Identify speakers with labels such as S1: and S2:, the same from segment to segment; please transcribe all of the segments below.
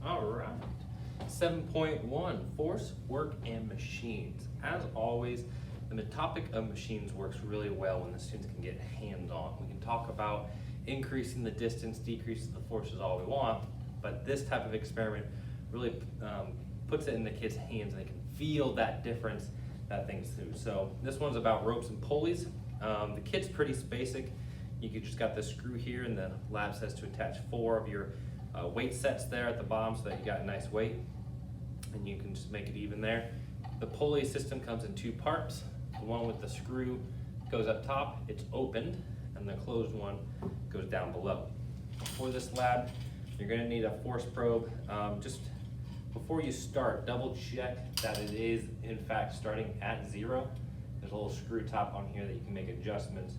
S1: All right. 7.1, force, work, and machines. As always, the topic of machines works really well when the students can get hands-on. We can talk about increasing the distance, decreasing the force is all we want, but this type of experiment really puts it in the kids' hands and they can feel that difference that things do. So this one's about ropes and pulleys. The kit's pretty basic. You just got the screw here, and the lab says to attach 4 of your weight sets there at the bottom so that you got a nice weight, and you can just make it even there. The pulley system comes in 2 parts. The one with the screw goes up top, it's opened, and the closed one goes down below. For this lab, you're going to need a force probe. Just before you start, double check that it is in fact starting at 0. There's a little screw top on here that you can make adjustments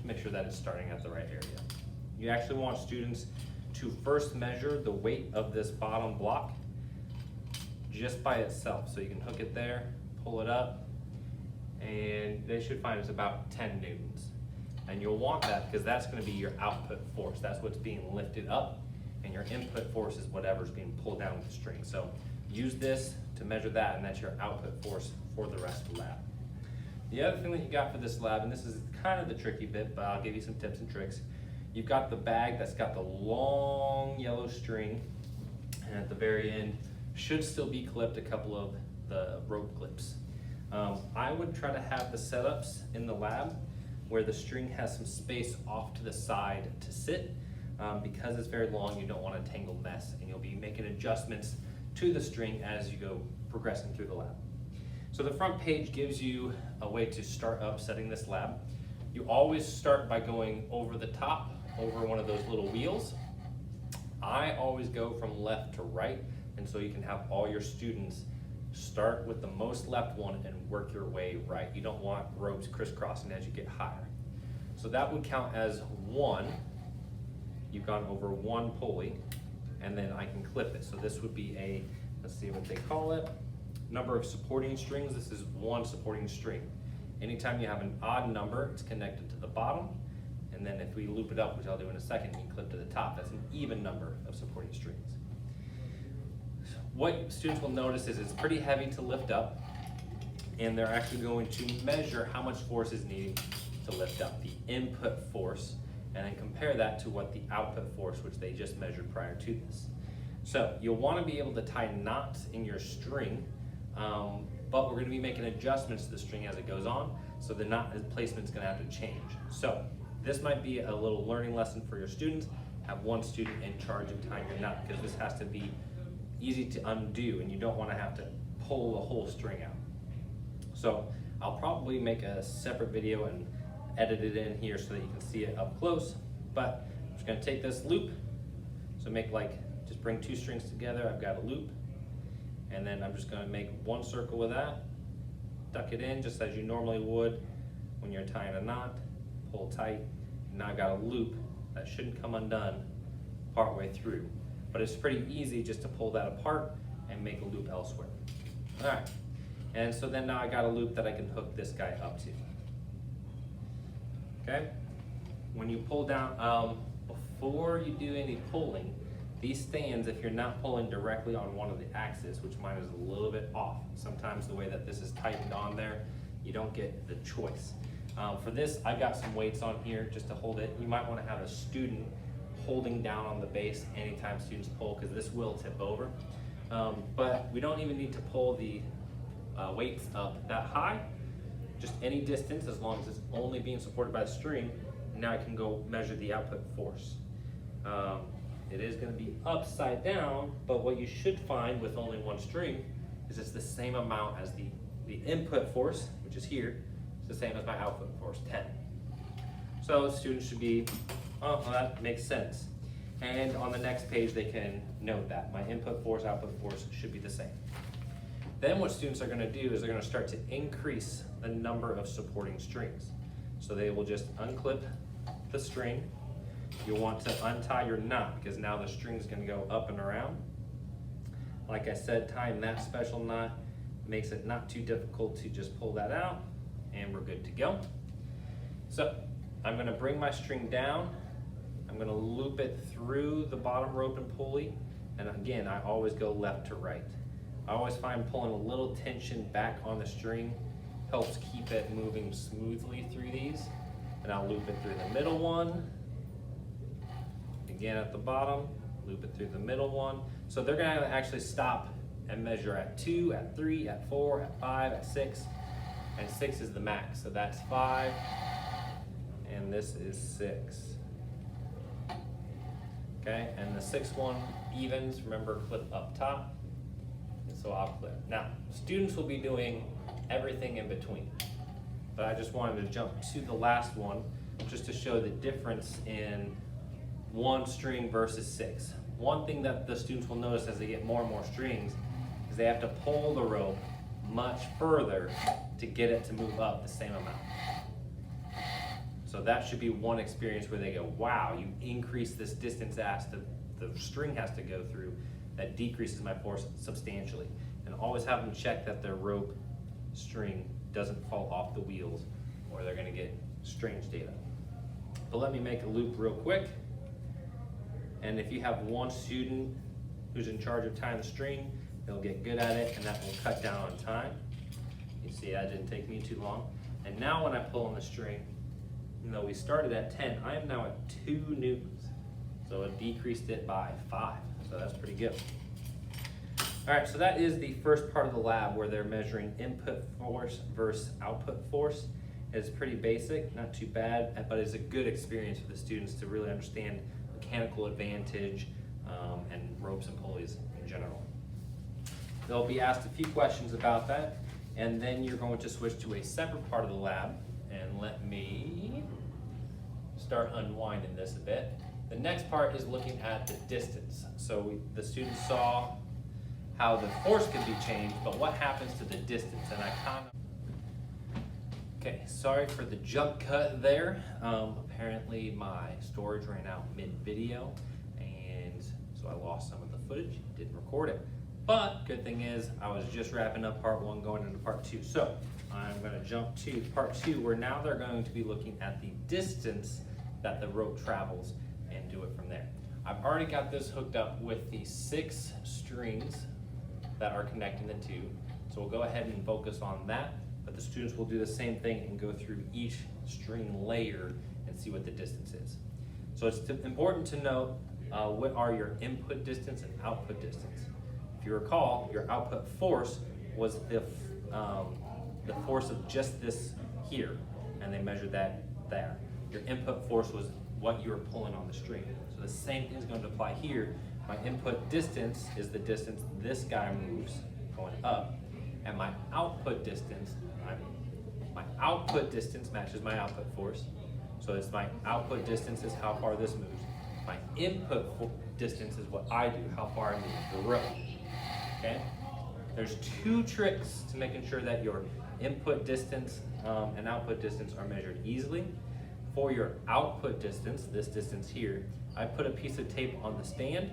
S1: to make sure that it's starting at the right area. You actually want students to first measure the weight of this bottom block just by itself. So you can hook it there, pull it up, and they should find it's about 10 newtons. And you'll want that because that's going to be your output force. That's what's being lifted up, and your input force is whatever's being pulled down with the string. So use this to measure that, and that's your output force for the rest of the lab. The other thing that you got for this lab, and this is kind of the tricky bit, but I'll give you some tips and tricks. You've got the bag that's got the long yellow string, and at the very end should still be clipped a couple of the rope clips. I would try to have the setups in the lab where the string has some space off to the side to sit. Because it's very long, you don't want a tangled mess, and you'll be making adjustments to the string as you go progressing through the lab. So the front page gives you a way to start up setting this lab. You always start by going over the top, over one of those little wheels. I always go from left to right, and so you can have all your students start with the most left one and work your way right. You don't want ropes crisscrossing as you get higher. So that would count as 1. You've gone over 1 pulley, and then I can clip it. So this would be a, let's see what they call it, number of supporting strings. This is 1 supporting string. Anytime you have an odd number, it's connected to the bottom. And then if we loop it up, which I'll do in a second, you can clip to the top. That's an even number of supporting strings. What students will notice is it's pretty heavy to lift up, and they're actually going to measure how much force is needed to lift up, the input force, and then compare that to what the output force, which they just measured prior to this. So you'll want to be able to tie knots in your string, but we're going to be making adjustments to the string as it goes on, so the knot placement is going to have to change. So this might be a little learning lesson for your students. Have one student in charge of tying your knot, because this has to be easy to undo, and you don't want to have to pull the whole string out. So I'll probably make a separate video and edit it in here so that you can see it up close, but I'm just going to take this loop, so just bring 2 strings together. I've got a loop, and then I'm just going to make 1 circle with that, tuck it in just as you normally would when you're tying a knot, pull tight, and now I've got a loop that shouldn't come undone partway through, but it's pretty easy just to pull that apart and make a loop elsewhere. All right, and so then now I got a loop that I can hook this guy up to. Okay, when you pull down, before you do any pulling, these stands, if you're not pulling directly on one of the axes, which mine is a little bit off, sometimes the way that this is tightened on there, you don't get the choice. For this, I've got some weights on here just to hold it. You might want to have a student holding down on the base anytime students pull, because this will tip over. But we don't even need to pull the weights up that high. Just any distance, as long as it's only being supported by the string. Now I can go measure the output force. It is going to be upside down, but what you should find with only 1 string is it's the same amount as the input force, which is here. It's the same as my output force, 10. So students should be, oh, well, that makes sense. And on the next page, they can note that my input force, output force should be the same. Then what students are going to do is they're going to start to increase the number of supporting strings. So they will just unclip the string. You'll want to untie your knot, because now the string is going to go up and around. Like I said, tying that special knot makes it not too difficult to just pull that out, and we're good to go. So I'm going to bring my string down. I'm going to loop it through the bottom rope and pulley, And again, I always go left to right. I always find pulling a little tension back on the string helps keep it moving smoothly through these. And I'll loop it through the middle one. Again at the bottom, loop it through the middle one. So they're gonna actually stop and measure at 2, at 3, at 4, at 5, at 6. And 6 is the max, so that's 5, and this is 6. Okay, and the 6th one evens, remember clip up top, and so I'll clip. Now, students will be doing everything in between, but I just wanted to jump to the last one just to show the difference in 1 string versus 6. One thing that the students will notice as they get more and more strings is they have to pull the rope much further to get it to move up the same amount. So that should be one experience where they go, wow, you increase this distance the string has to go through. That decreases my force substantially. And always have them check that their rope string doesn't fall off the wheels or they're gonna get strange data. But let me make a loop real quick. And if you have one student who's in charge of tying the string, they'll get good at it and that will cut down on time. You see, that didn't take me too long. And now when I pull on the string, even though we started at 10, I am now at 2 newtons. So it decreased it by 5, so that's pretty good. All right, so that is the first part of the lab where they're measuring input force versus output force. It's pretty basic, not too bad, but it's a good experience for the students to really understand mechanical advantage and ropes and pulleys in general. They'll be asked a few questions about that, and then you're going to switch to a separate part of the lab, and let me start unwinding this a bit. The next part is looking at the distance. So the students saw how the force could be changed, but what happens to the distance? And I kind of, okay, sorry for the jump cut there. Apparently my storage ran out mid-video, and so I lost some of the footage, didn't record it. But good thing is I was just wrapping up part 1 going into part 2. So I'm going to jump to part 2 where now they're going to be looking at the distance that the rope travels and do it from there. I've already got this hooked up with the 6 strings that are connecting the 2. So we'll go ahead and focus on that, but the students will do the same thing and go through each string layer and see what the distance is. So it's important to know what are your input distance and output distance. If you recall, your output force was the force of just this here, and they measured that there. Your input force was what you were pulling on the string. So the same thing is going to apply here. My input distance is the distance this guy moves going up, and my output distance, matches my output force. So it's my output distance is how far this moves. My input distance is what I do, how far I move the rope. Okay? There's 2 tricks to making sure that your input distance and output distance are measured easily. For your output distance, this distance here, I put a piece of tape on the stand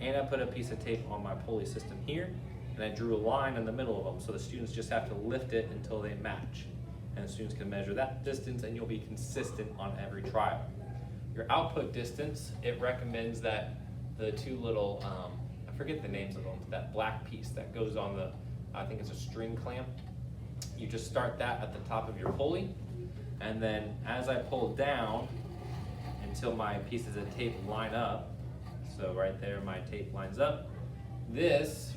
S1: and I put a piece of tape on my pulley system here, and I drew a line in the middle of them so the students just have to lift it until they match. And the students can measure that distance and you'll be consistent on every trial. Your output distance, it recommends that the 2 little, I forget the names of them, that black piece that goes on the, I think it's a string clamp. You just start that at the top of your pulley, and then as I pull down until my pieces of tape line up, so right there my tape lines up, this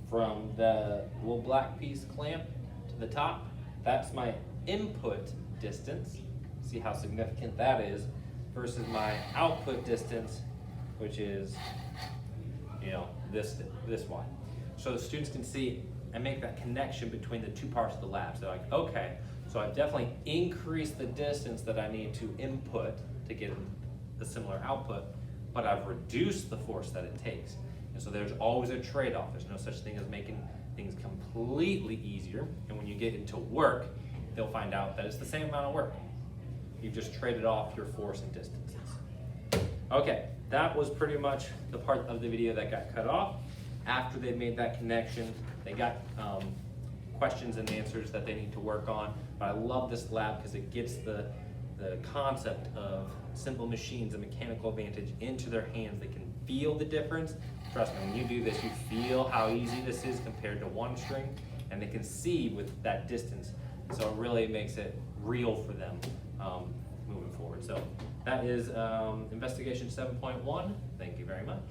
S1: from the little black piece clamp to the top, that's my input distance. See how significant that is, versus my output distance, which is, you know, this one. So the students can see and make that connection between the 2 parts of the lab. So they're like, okay, so I've definitely increased the distance that I need to input to get a similar output, but I've reduced the force that it takes. And so there's always a trade-off. There's no such thing as making things completely easier. And when you get into work, they'll find out that it's the same amount of work. You've just traded off your force and distances. Okay, that was pretty much the part of the video that got cut off. After they made that connection, they got questions and answers that they need to work on. But I love this lab because it gets the concept of simple machines and mechanical advantage into their hands. They can feel the difference, Trust me, when you do this, you feel how easy this is compared to one string, and they can see with that distance. So it really makes it real for them moving forward. So that is investigation 7.1. Thank you very much.